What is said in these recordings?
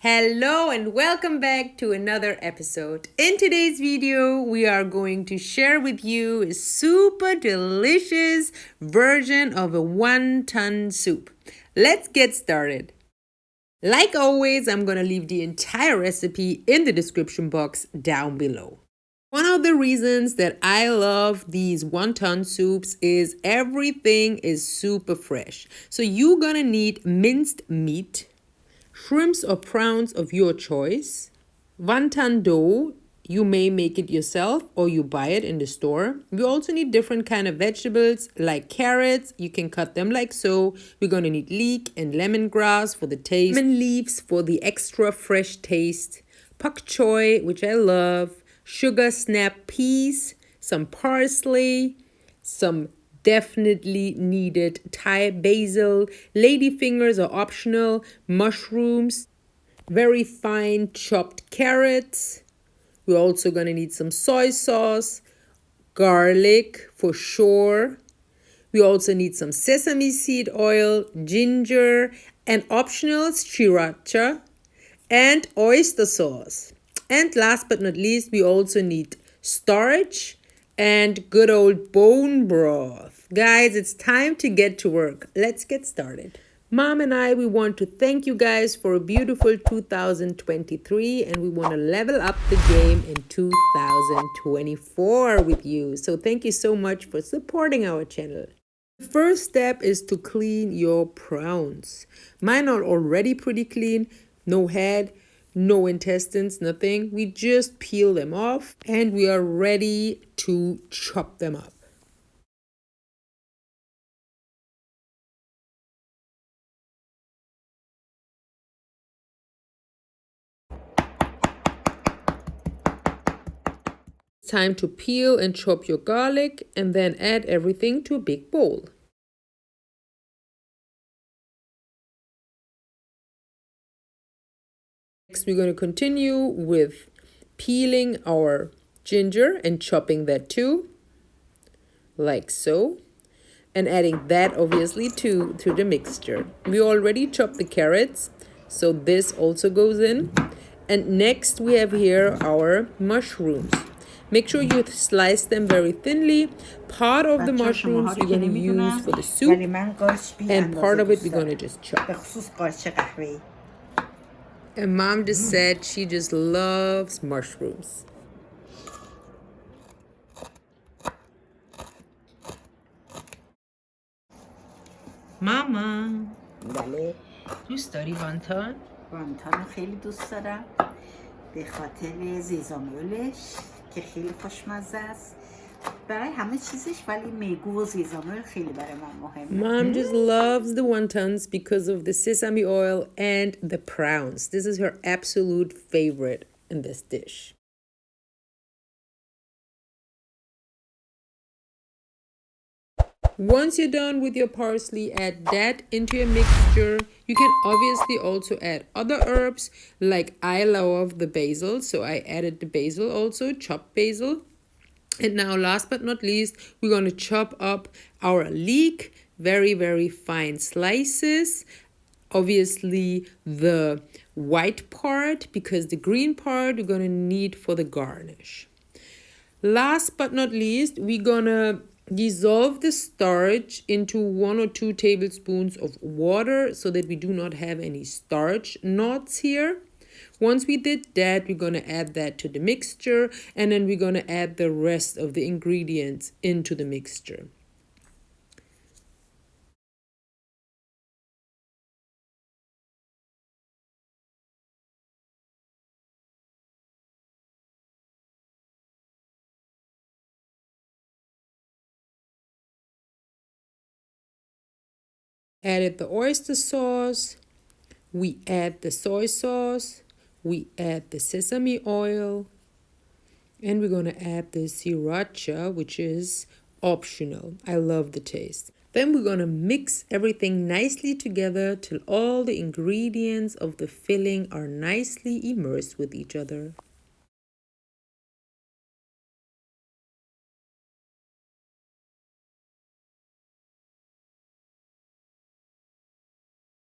Hello and welcome back to another episode. In today's video, we are going to share with you a super delicious version of a wonton soup. Let's get started. Like always, I'm going to leave the entire recipe in the description box down below. One of the reasons that I love these wonton soups is everything is super fresh. So you're going to need minced meat, shrimps or prawns of your choice, wonton dough. You may make it yourself or you buy it in the store. You also need different kind of vegetables like carrots. You can cut them like so. We're going to need leek and lemongrass for the taste, lemon leaves for the extra fresh taste, pak choy, which I love, sugar snap peas, some parsley, some definitely needed Thai basil, ladyfingers are optional, mushrooms, very fine chopped carrots. We're also going to need some soy sauce, garlic for sure. We also need some sesame seed oil, ginger, and optional sriracha, and oyster sauce. And last but not least, we also need starch and good old bone broth. Guys, it's time to get to work. Let's get started. Mom and I, we want to thank you guys for a beautiful 2023, and we want to level up the game in 2024 with you. So thank you so much for supporting our channel. The first step is to clean your prawns. Mine are already pretty clean, no head, no intestines, nothing. We just peel them off and we are ready to chop them up. It's time to peel and chop your garlic and then add everything to a big bowl. Next, we're going to continue with peeling our ginger and chopping that too, like so, and adding that obviously to the mixture. We already chopped the carrots, so this also goes in. And next we have here our mushrooms. Make sure you slice them very thinly. Part of the mushrooms we're going to use for the soup, and part of it we're going to just chop. And Mom just said she just loves mushrooms. Mama, بله دوست داری وانتان؟ وانتان خیلی دوست دارم به خاطر زیزامیلش که خیلی خوشمزه است برای همه چیزش ولی میگو و زیزامیل خیلی برای من مهمه. Mom just loves the wontons because of the sesame oil and the prawns. This is her absolute favorite in this dish. Once you're done with your parsley, add that into your mixture. You can obviously also add other herbs, like I love the basil, so I added the basil also, chopped basil. And now last but not least, we're going to chop up our leek, very, very fine slices. Obviously the white part, because the green part we're going to need for the garnish. Last but not least, we're gonna dissolve the starch into 1 or 2 tablespoons of water so that we do not have any starch knots here. Once we did that, we're gonna add that to the mixture, and then we're gonna add the rest of the ingredients into the mixture. Added the oyster sauce, we add the soy sauce, we add the sesame oil, and we're going to add the sriracha, which is optional. I love the taste. Then we're going to mix everything nicely together till all the ingredients of the filling are nicely immersed with each other.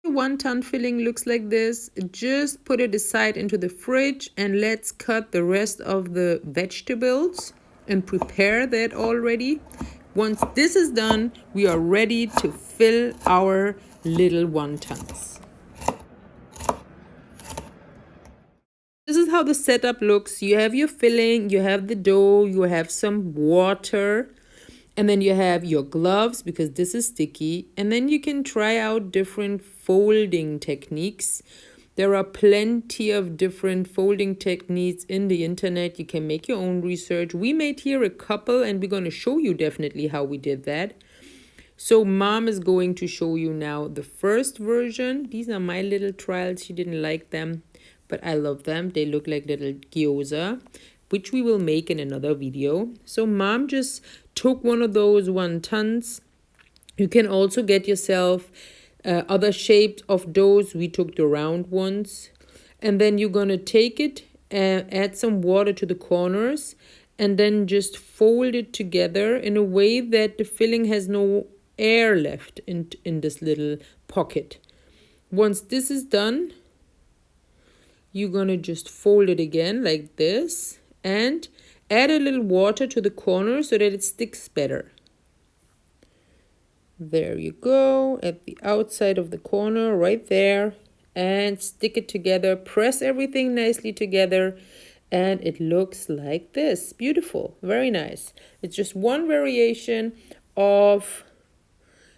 The wonton filling looks like this. Just put it aside into the fridge and let's cut the rest of the vegetables and prepare that already. Once this is done, we are ready to fill our little wontons. This is how the setup looks. You have your filling, you have the dough, you have some water, and then you have your gloves because this is sticky. And then you can try out different folding techniques. There are plenty of different folding techniques in the internet. You can make your own research. We made here a couple and we're going to show you definitely how we did that. So mom is going to show you now the first version. These are my little trials. She didn't like them, but I love them. They look like little gyoza, which we will make in another video. So mom just took one of those wontons. You can also get yourself other shapes of doughs. We took the round ones. And then you're going to take it and add some water to the corners and then just fold it together in a way that the filling has no air left in this little pocket. Once this is done, you're going to just fold it again like this and add a little water to the corner so that it sticks better. There you go, at the outside of the corner right there, and stick it together. Press everything nicely together and it looks like this. Beautiful, very nice. It's just one variation of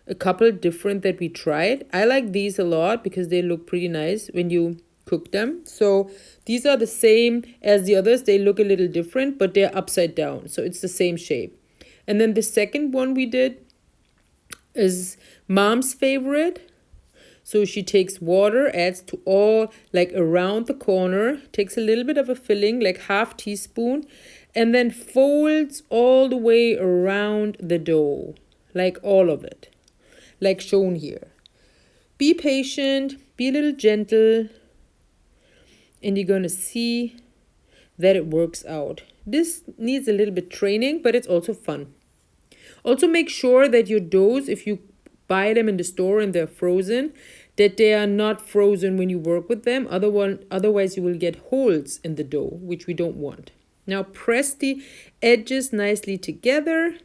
a couple different that we tried. I like these a lot because they look pretty nice when you cook them. So these are the same as the others. They look a little different, but they're upside down, so it's the same shape. And then the second one we did is mom's favorite. So she takes water, adds to all like around the corner, takes a little bit of a filling, like half teaspoon, and then folds all the way around the dough, like all of it, like shown here. Be patient, be a little gentle, and you're going to see that it works out. This needs a little bit training, but it's also fun. Also make sure that your doughs, if you buy them in the store and they're frozen, that they are not frozen when you work with them. Otherwise you will get holes in the dough, which we don't want. Now press the edges nicely together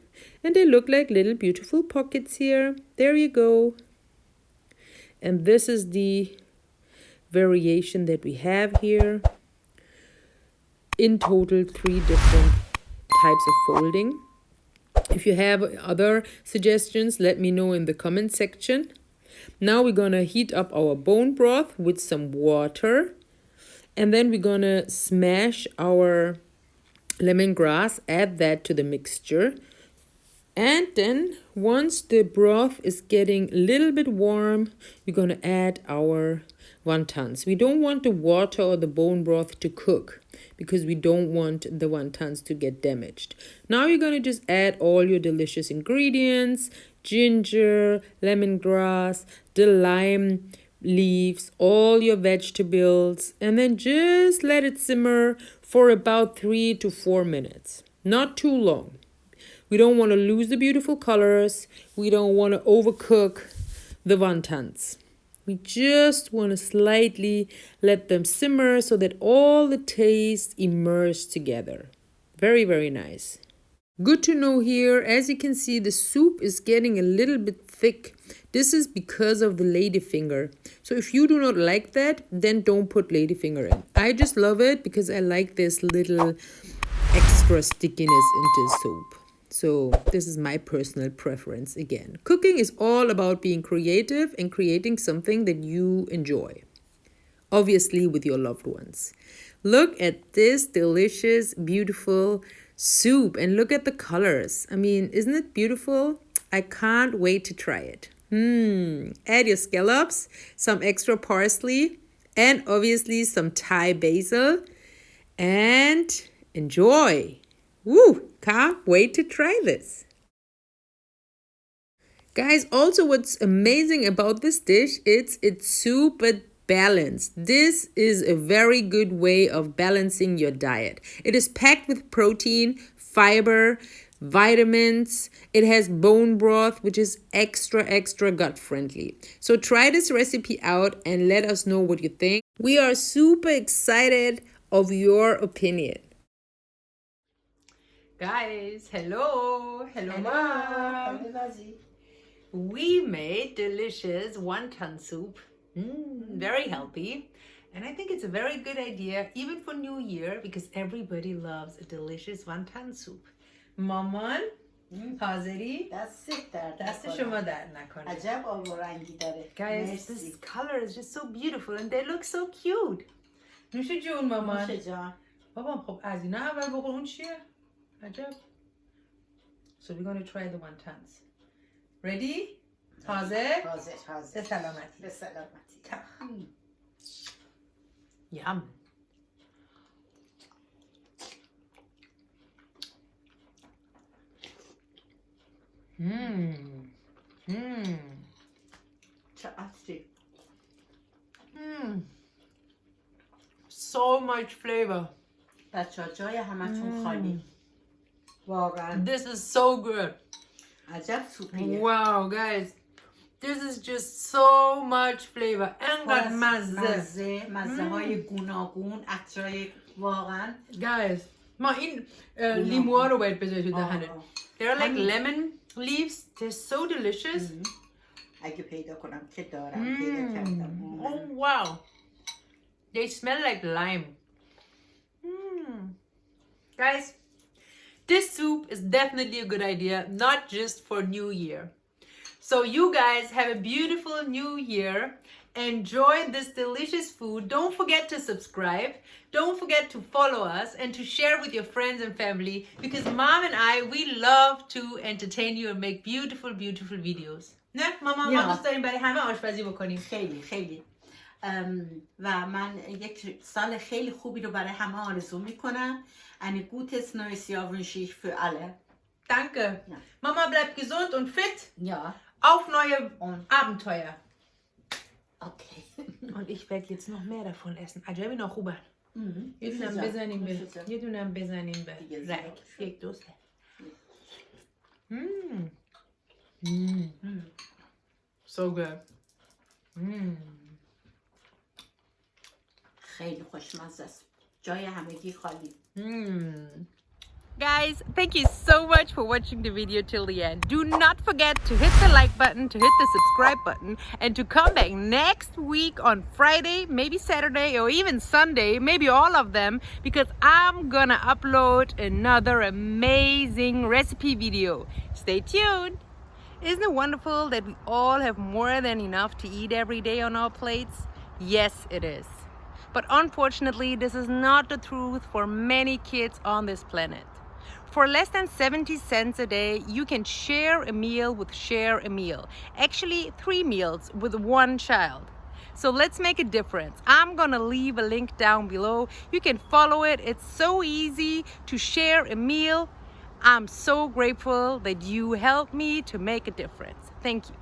and they look like little beautiful pockets here. There you go. And this is the variation that we have here. In total, 3 different types of folding. If you have other suggestions, let me know in the comment section. Now we're gonna heat up our bone broth with some water. And then we're gonna smash our lemongrass, add that to the mixture. And then once the broth is getting a little bit warm, we're gonna add our wontons. We don't want the water or the bone broth to cook because we don't want the wontons to get damaged. Now you're going to just add all your delicious ingredients, ginger, lemongrass, the lime leaves, all your vegetables, and then just let it simmer for about 3 to 4 minutes. Not too long. We don't want to lose the beautiful colors. We don't want to overcook the wontons. We just want to slightly let them simmer so that all the tastes immerse together. Very, very nice. Good to know here, as you can see, the soup is getting a little bit thick. This is because of the ladyfinger. So if you do not like that, then don't put ladyfinger in. I just love it because I like this little extra stickiness into soup. So this is my personal preference again. Cooking is all about being creative and creating something that you enjoy. Obviously with your loved ones. Look at this delicious, beautiful soup and look at the colors. I mean, isn't it beautiful? I can't wait to try it. Add your scallops, some extra parsley, and obviously some Thai basil. And enjoy. Woo! Can't wait to try this. Guys, also what's amazing about this dish, it's super balanced. This is a very good way of balancing your diet. It is packed with protein, fiber, vitamins. It has bone broth, which is extra gut friendly. So try this recipe out and let us know what you think. We are super excited of your opinion. Guys, hello mom. We made delicious wonton soup. Very healthy. And I think it's a very good idea, even for New Year, because everybody loves a delicious wonton soup. Maman, hazari. That's the shuma that Guys, this color is just so beautiful and they look so cute. Nusha June, Maman. Baba, خب از اینا اول بخور اون چیه؟ عجب. So we're going to try the wontons. Ready? حاضر؟ حاضر. به سلامتی. Yum. So much flavor. بچه ها جای همتون خالی. واقعا. This is so good. عجب سوپیه. Wow, guys. This is just so much flavor. انقدر مزه های گوناگون عطرای واقعا. Guys, ما این لیموها رو باید بذاری تو دهنت. They're like lemon leaves. They're so delicious. اگه پیدا کنم که دارم پیدا کردم. Oh wow. They smell like lime. Guys, this soup is definitely a good idea, not just for New Year. So you guys have a beautiful New Year. Enjoy this delicious food. Don't forget to subscribe. Don't forget to follow us and to share with your friends and family, because mom and I, we love to entertain you and make beautiful videos. نه ماما ما دوست داریم برای همه آشپزی بکنیم. خیلی و من یک سال خیلی خوبی رو برای همه آرزو میکنم. Eine gutes neues Jahr wünsche ich für alle. Danke. Ja. Mama, bleib gesund und fit. Ja. Auf neue Abenteuer. Okay. Und ich werde jetzt noch mehr davon essen. عجبی نه خوبه. یه دونم بزنیم به رک. یک دوست. So good. خیلی خوشمزه است. جای همگی خالی. Guys, thank you so much for watching the video till the end. Do not forget to hit the like button, to hit the subscribe button, and to come back next week on Friday, maybe Saturday, or even Sunday, maybe all of them, because I'm gonna upload another amazing recipe video. Stay tuned. Isn't it wonderful that we all have more than enough to eat every day on our plates? Yes, it is. But unfortunately, this is not the truth for many kids on this planet. For less than 70 cents a day, you can share a meal with Share a Meal. Actually, 3 meals with 1 child. So let's make a difference. I'm gonna leave a link down below. You can follow it. It's so easy to share a meal. I'm so grateful that you helped me to make a difference. Thank you.